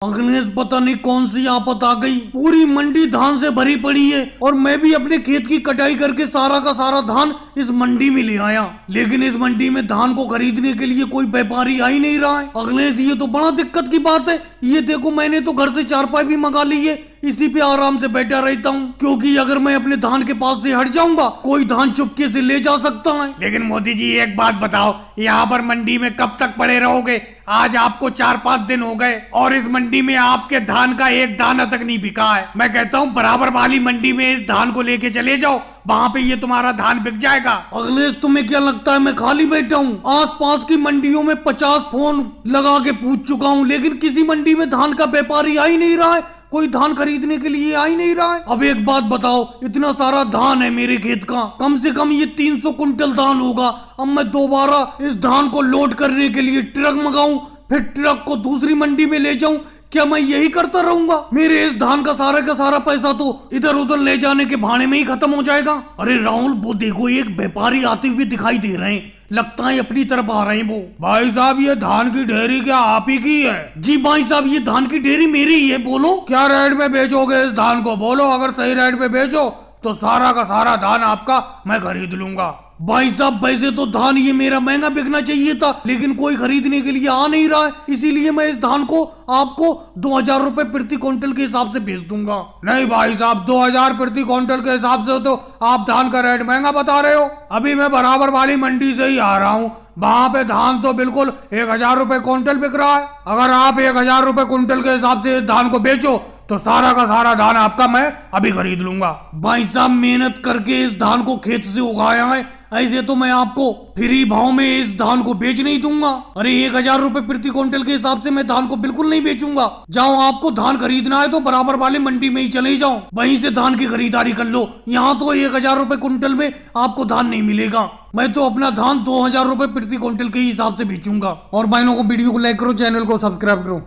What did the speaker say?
अखिलेश पता नहीं कौन सी आफत आ गई, पूरी मंडी धान से भरी पड़ी है और मैं भी अपने खेत की कटाई करके सारा का सारा धान इस मंडी में ले आया, लेकिन इस मंडी में धान को खरीदने के लिए कोई व्यापारी आ ही नहीं रहा है। अखिलेश ये तो बड़ा दिक्कत की बात है। ये देखो मैंने तो घर से चारपाई भी मंगा ली है, इसी पे आराम से बैठा रहता हूँ, क्योंकि अगर मैं अपने धान के पास से हट जाऊंगा कोई धान चुपके से ले जा सकता है। लेकिन मोदी जी एक बात बताओ, यहाँ पर मंडी में कब तक पड़े रहोगे? आज आपको 4-5 दिन हो गए और इस मंडी में आपके धान का एक दाना तक नहीं बिका है। मैं कहता हूँ बराबर वाली मंडी में इस धान को लेके चले जाओ, वहाँ पे ये तुम्हारा धान बिक जाएगा। अखिलेश तुम्हें क्या लगता है मैं खाली बैठा हूँ? आसपास की मंडियों में 50 फोन लगा के पूछ चुका हूँ, लेकिन किसी मंडी में धान का व्यापारी आ ही नहीं रहा है, कोई धान खरीदने के लिए आ ही नहीं रहा है। अब एक बात बताओ, इतना सारा धान है मेरे खेत का, कम से कम ये 300 कुंटल धान होगा। अब मैं दोबारा इस धान को लोड करने के लिए ट्रक मंगाऊं, फिर ट्रक को दूसरी मंडी में ले जाऊं, क्या मैं यही करता रहूंगा? मेरे इस धान का सारा पैसा तो इधर उधर ले जाने के बहाने में ही खत्म हो जाएगा। अरे राहुल, वो देखो एक व्यापारी आते हुए दिखाई दे रहे हैं, लगता है अपनी तरफ आ रहे हैं वो। भाई साहब, ये धान की ढेरी क्या आप ही की है? जी भाई साहब, ये धान की ढेरी मेरी ही है। बोलो क्या रेट में बेचोगे इस धान को? बोलो, अगर सही रेट में बेचो तो सारा का सारा धान आपका मैं खरीद लूंगा। भाई साहब, वैसे तो धान ये मेरा महंगा बिकना चाहिए था, लेकिन कोई खरीदने के लिए आ नहीं रहा है, इसीलिए मैं इस धान को आपको 2000 रुपए प्रति क्विंटल के हिसाब से बेच दूंगा। नहीं भाई साहब, 2000 प्रति क्विंटल के हिसाब से तो आप धान का रेट महंगा बता रहे हो। अभी मैं बराबर वाली मंडी से ही आ रहा हूँ, वहाँ पे धान तो बिल्कुल 1000 रुपए क्विंटल बिक रहा है। अगर आप 1000 रुपए क्विंटल के हिसाब से धान को बेचो तो सारा का सारा धान आपका मैं अभी खरीद लूंगा। भाई साहब, मेहनत करके इस धान को खेत से उगाया है, ऐसे तो मैं आपको फ्री भाव में इस धान को बेच नहीं दूंगा। अरे 1000 रुपए प्रति क्विंटल के हिसाब से मैं धान को बिल्कुल नहीं बेचूंगा। जाओ, आपको धान खरीदना है तो बराबर वाले मंडी में ही चले जाओ, वहीं से धान की खरीदारी कर लो। यहाँ तो 1000 रुपए क्विंटल में आपको धान नहीं मिलेगा। मैं तो अपना धान 2000 रुपए प्रति क्विंटल के हिसाब से बेचूंगा। और भाइयों को वीडियो को लाइक करो, चैनल को सब्सक्राइब करो।